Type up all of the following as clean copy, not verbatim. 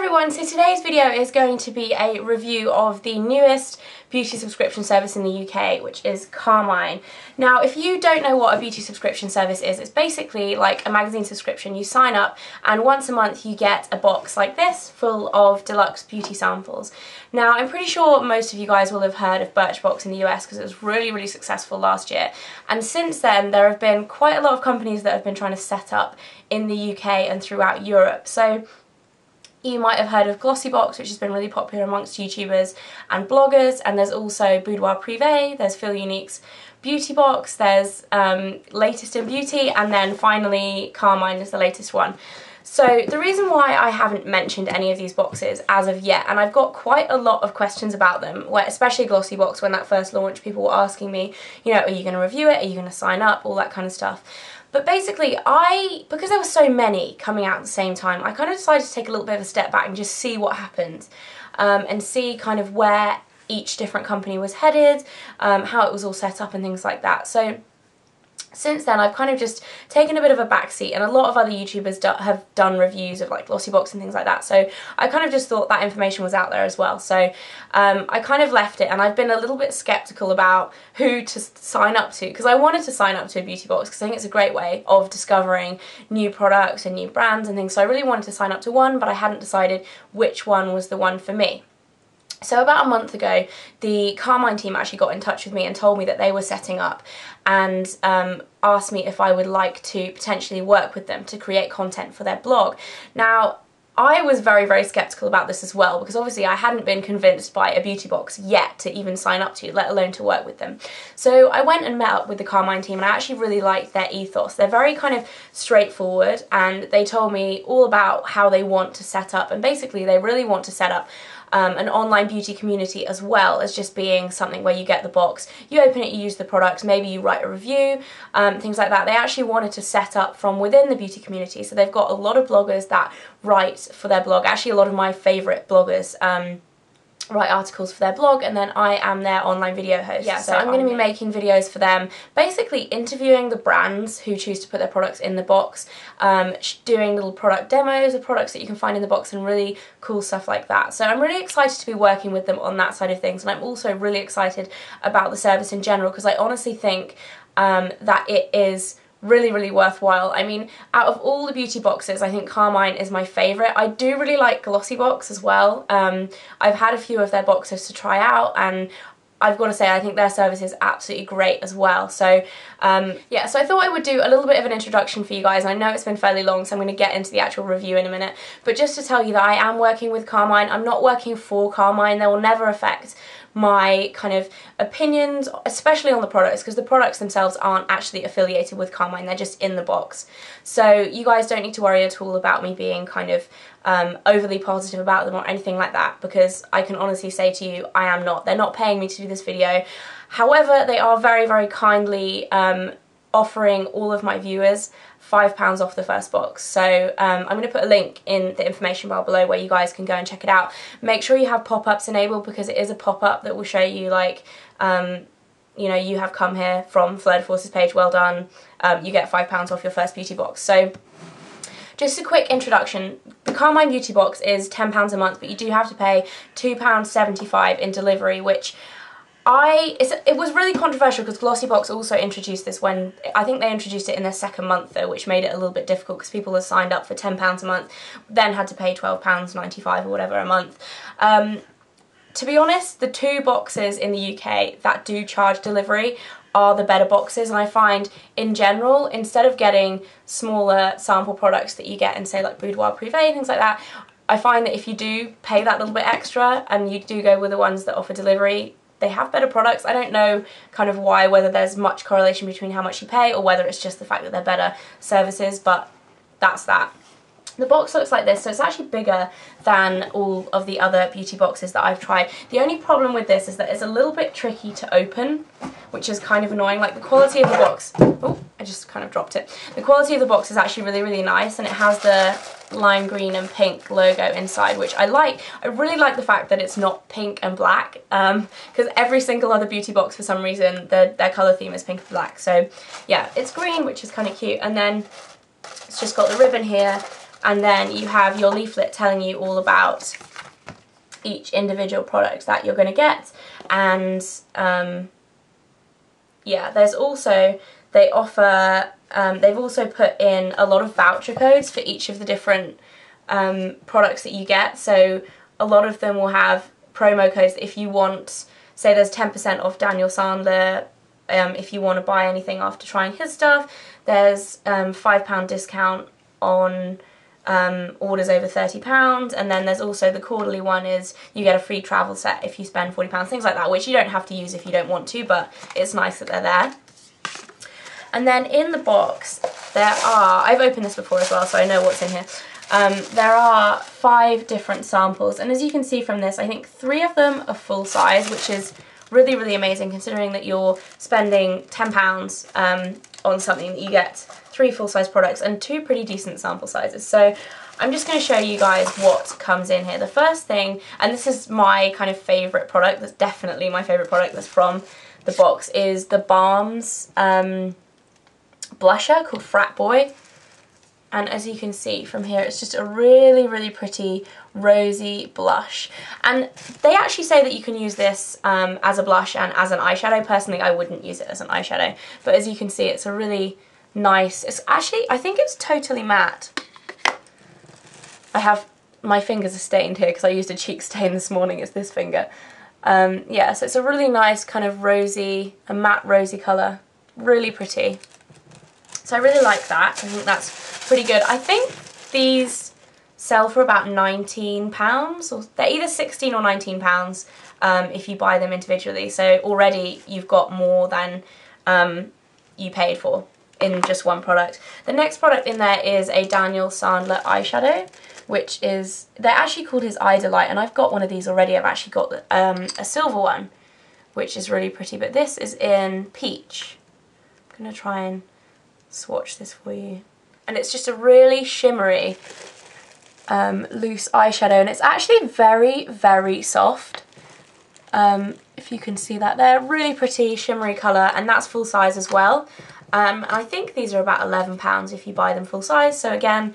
everyone, so today's video is going to be a review of the newest beauty subscription service in the UK, which is Carmine. Now, if you don't know what a beauty subscription service is, it's basically like a magazine subscription. You sign up and once a month you get a box like this full of deluxe beauty samples. Now, I'm pretty sure most of you guys will have heard of Birchbox in the US because it was really successful last year, and since then there have been quite a lot of companies that have been trying to set up in the UK and throughout Europe. So you might have heard of Glossybox, which has been really popular amongst YouTubers and bloggers, and there's also Boudoir Privé, there's Feel Unique's Beauty Box, there's Latest in Beauty, and then finally Carmine is the latest one. So the reason why I haven't mentioned any of these boxes as of yet, and I've got quite a lot of questions about them, especially Glossybox, when that first launched, people were asking me, you know, are you going to review it, are you going to sign up, all that kind of stuff. But basically, because there were so many coming out at the same time, I kind of decided to take a little bit of a step back and just see what happened, and see kind of where each different company was headed, how it was all set up and things like that. So since then, I've kind of just taken a bit of a backseat, and a lot of other YouTubers have done reviews of like Glossybox and things like that, so I kind of just thought that information was out there as well. So I kind of left it, and I've been a little bit skeptical about who to sign up to, because I wanted to sign up to a beauty box because I think it's a great way of discovering new products and new brands and things, so I really wanted to sign up to one, but I hadn't decided which one was the one for me. So about a month ago, the Carmine team actually got in touch with me and told me that they were setting up, and asked me if I would like to potentially work with them to create content for their blog. Now, I was very skeptical about this as well, because obviously I hadn't been convinced by a beauty box yet to even sign up to, let alone to work with them. So I went and met up with the Carmine team, and I actually really liked their ethos. They're very kind of straightforward, and they told me all about how they want to set up, and basically they really want to set up an online beauty community as well as just being something where you get the box, you open it, you use the product, maybe you write a review, things like that. They actually wanted to set up from within the beauty community, so they've got a lot of bloggers that write for their blog. Actually, a lot of my favourite bloggers write articles for their blog, and then I am their online video host. Yeah, so I'm going to be making videos for them, basically interviewing the brands who choose to put their products in the box, doing little product demos of products that you can find in the box and really cool stuff like that. So I'm really excited to be working with them on that side of things, and I'm also really excited about the service in general, because I honestly think that it is really worthwhile. I mean, out of all the beauty boxes, I think Carmine is my favourite. I do really like Glossybox as well. I've had a few of their boxes to try out, and I've got to say I think their service is absolutely great as well. So yeah, so I thought I would do a little bit of an introduction for you guys. I know it's been fairly long, so I'm going to get into the actual review in a minute, but just to tell you that I am working with Carmine. I'm not working for Carmine. They will never affect my kind of opinions, especially on the products, because the products themselves aren't actually affiliated with Carmine, they're just in the box. So you guys don't need to worry at all about me being kind of overly positive about them or anything like that, because I can honestly say to you, I am not. They're not paying me to do this video. However, they are very kindly offering all of my viewers £5 off the first box. So I'm going to put a link in the information bar below where you guys can go and check it out. Make sure you have pop-ups enabled, because it is a pop-up that will show you like, you know, you have come here from Fleur Force's page, well done, you get £5 off your first beauty box. So just a quick introduction, the Carmine beauty box is £10 a month, but you do have to pay £2.75 in delivery, which it was really controversial because Glossybox also introduced this when, I think they introduced it in their second month though, which made it a little bit difficult because people had signed up for £10 a month, then had to pay £12.95 or whatever a month. To be honest, the two boxes in the UK that do charge delivery are the better boxes, and I find in general, instead of getting smaller sample products that you get in say like Boudoir Privé, things like that, I find that if you do pay that little bit extra and you do go with the ones that offer delivery, they have better products. I don't know kind of why, whether there's much correlation between how much you pay or whether it's just the fact that they're better services, but that's that. The box looks like this, so it's actually bigger than all of the other beauty boxes that I've tried. The only problem with this is that it's a little bit tricky to open, which is kind of annoying. Like the quality of the box, oh, I just kind of dropped it. The quality of the box is actually really nice, and it has the lime green and pink logo inside, which I like. I really like the fact that it's not pink and black, because every single other beauty box for some reason their colour theme is pink and black. So yeah, it's green, which is kind of cute, and then it's just got the ribbon here and then you have your leaflet telling you all about each individual product that you're going to get. And yeah, there's also, they offer, they've also put in a lot of voucher codes for each of the different products that you get. So a lot of them will have promo codes if you want, say there's 10% off Daniel Sandler if you want to buy anything after trying his stuff. There's £5 discount on orders over £30, and then there's also the quarterly one is you get a free travel set if you spend £40, things like that, which you don't have to use if you don't want to, but it's nice that they're there. And then in the box there are, I've opened this before as well so I know what's in here, there are 5 different samples, and as you can see from this, I think 3 of them are full size, which is really, really amazing considering that you're spending £10 on something that you get 3 full-size products and 2 pretty decent sample sizes. So I'm just going to show you guys what comes in here. The first thing, and this is my kind of favourite product, that's definitely my favourite product that's from the box, is the Balms blusher called Frat Boy. And as you can see from here, it's just a really, really pretty rosy blush. And they actually say that you can use this as a blush and as an eyeshadow. Personally, I wouldn't use it as an eyeshadow. But as you can see, it's a really nice, it's actually, I think it's totally matte. My fingers are stained here because I used a cheek stain this morning, it's this finger. Yeah, so it's a really nice kind of rosy, a matte rosy colour. Really pretty. So I really like that. I think that's pretty good. I think these sell for about £19, or they're either £16 or £19 if you buy them individually. So already you've got more than you paid for in just one product. The next product in there is a Daniel Sandler eyeshadow, which is, they're actually called his Eye Delight, and I've got one of these already. I've actually got a silver one, which is really pretty, but this is in Peach. I'm going to try and swatch this for you. And it's just a really shimmery loose eyeshadow, and it's actually very, very soft. If you can see that there, really pretty shimmery colour, and that's full size as well. I think these are about £11 if you buy them full size, so again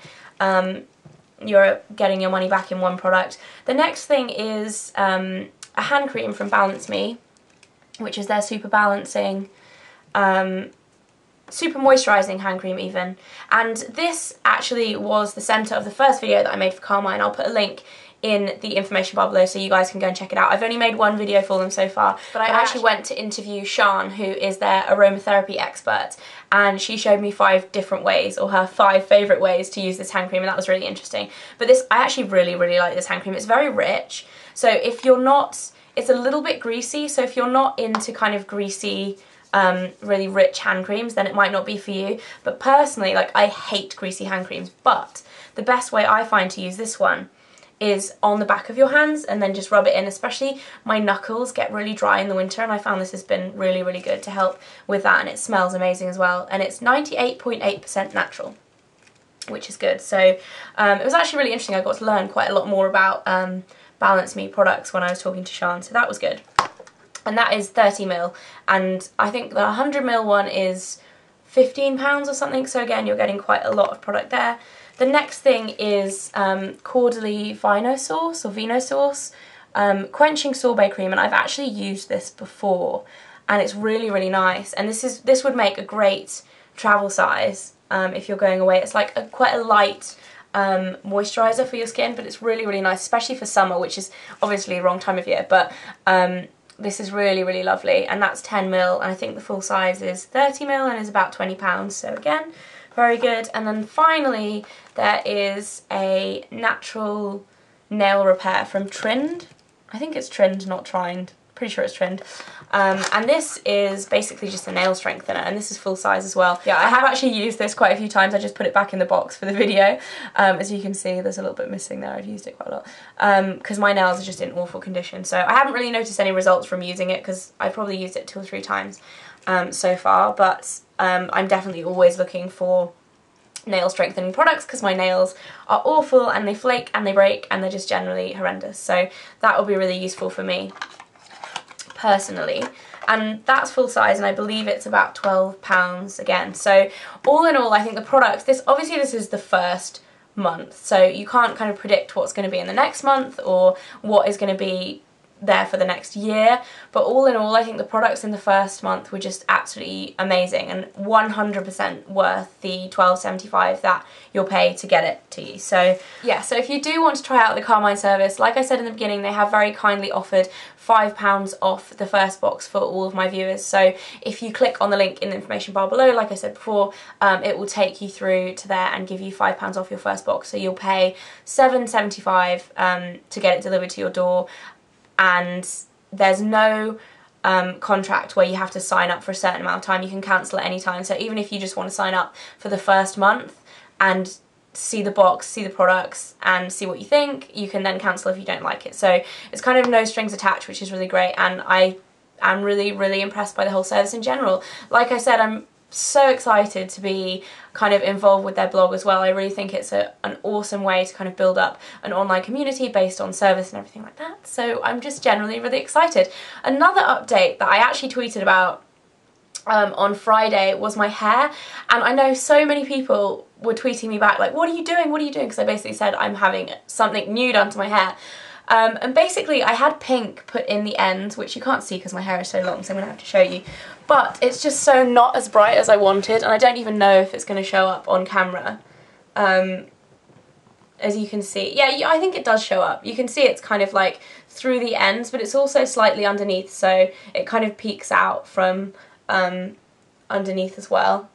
you're getting your money back in one product. The next thing is a hand cream from Balance Me, which is their super balancing, super moisturising hand cream even. And this actually was the centre of the first video that I made for Carmine. I'll put a link in the information bar below so you guys can go and check it out. I've only made one video for them so far, but I actually went to interview Sian, who is their aromatherapy expert, and she showed me 5 different ways, or her 5 favourite ways to use this hand cream, and that was really interesting. But this, I actually really, really like this hand cream. It's very rich, so if you're not, it's a little bit greasy, so if you're not into kind of greasy, really rich hand creams, then it might not be for you. But personally, like, I hate greasy hand creams, but the best way I find to use this one is on the back of your hands and then just rub it in. Especially my knuckles get really dry in the winter, and I found this has been really, really good to help with that, and it smells amazing as well, and it's 98.8% natural, which is good. So it was actually really interesting. I got to learn quite a lot more about Balance Me products when I was talking to Sian, so that was good. And that is 30ml, and I think the 100ml one is £15 or something, so again you're getting quite a lot of product there. The next thing is Cordially Vino Sauce, or Vino Sauce, Quenching Sorbet Cream, and I've actually used this before, and it's really, really nice. And this would make a great travel size if you're going away. It's like quite a light moisturiser for your skin, but it's really, really nice, especially for summer, which is obviously the wrong time of year, but this is really, really lovely, and that's 10ml, and I think the full size is 30ml and is about £20, so again, very good. And then finally there is a natural nail repair from Trind. I think it's Trind, not Trind. Pretty sure it's Trind. And this is basically just a nail strengthener, and this is full size as well. Yeah, I have actually used this quite a few times. I just put it back in the box for the video. As you can see, there's a little bit missing there. I've used it quite a lot because my nails are just in awful condition. So I haven't really noticed any results from using it because I've probably used it 2 or 3 times so far, but I'm definitely always looking for nail strengthening products because my nails are awful and they flake and they break and they're just generally horrendous. So that will be really useful for me personally, and that's full size, and I believe it's about £12 again. So all in all, I think the products, this is the first month, so you can't kind of predict what's going to be in the next month or what is going to be there for the next year. But all in all, I think the products in the first month were just absolutely amazing and 100% worth the $12.75 that you'll pay to get it to you. So yeah, so if you do want to try out the Carmine service, like I said in the beginning, they have very kindly offered £5 off the first box for all of my viewers. So if you click on the link in the information bar below, like I said before, it will take you through to there and give you £5 off your first box. So you'll pay $7.75 to get it delivered to your door, and there's no contract where you have to sign up for a certain amount of time. You can cancel at any time. So even if you just want to sign up for the first month and see the box, see the products and see what you think, you can then cancel if you don't like it. So it's kind of no strings attached, which is really great, and I am really impressed by the whole service in general. Like I said, I'm so excited to be kind of involved with their blog as well. I really think it's an awesome way to kind of build up an online community based on service and everything like that. So I'm just generally really excited. Another update that I actually tweeted about on Friday was my hair, and I know so many people were tweeting me back like, what are you doing, what are you doing? Because I basically said I'm having something new done to my hair. And basically I had pink put in the ends, which you can't see because my hair is so long, so I'm going to have to show you. But it's just so not as bright as I wanted, and I don't even know if it's going to show up on camera. As you can see, yeah, I think it does show up. You can see it's kind of like through the ends, but it's also slightly underneath, so it kind of peeks out from underneath as well.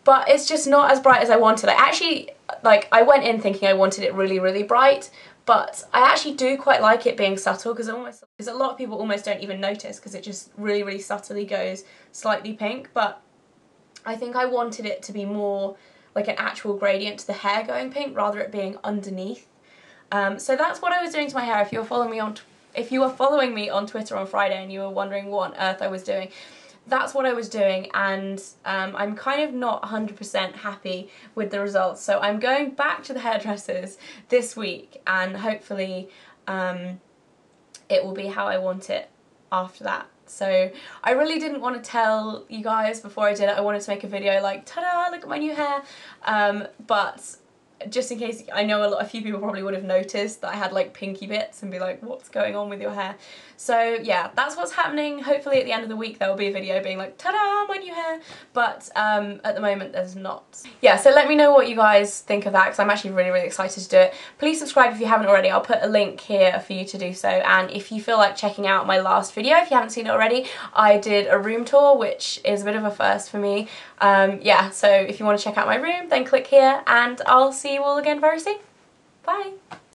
But it's just not as bright as I wanted. I went in thinking I wanted it really bright, but I actually do quite like it being subtle, because a lot of people almost don't even notice because it just really subtly goes slightly pink. But I think I wanted it to be more like an actual gradient to the hair going pink rather it being underneath. So that's what I was doing to my hair. If you were following me on Twitter on Friday and you were wondering what on earth I was doing, that's what I was doing, and I'm kind of not 100% happy with the results. So I'm going back to the hairdressers this week, and hopefully it will be how I want it after that. So I really didn't want to tell you guys before I did it. I wanted to make a video like, ta-da, look at my new hair, but just in case, I know a few people probably would have noticed that I had like pinky bits and be like, what's going on with your hair? So yeah, that's what's happening. Hopefully at the end of the week there will be a video being like, ta-da, my new hair, but at the moment there's not. Yeah, so let me know what you guys think of that, because I'm actually really excited to do it. Please subscribe if you haven't already. I'll put a link here for you to do so, and if you feel like checking out my last video, if you haven't seen it already, I did a room tour, which is a bit of a first for me. Yeah, so if you want to check out my room, then click here, and I'll see you all again very soon. Bye!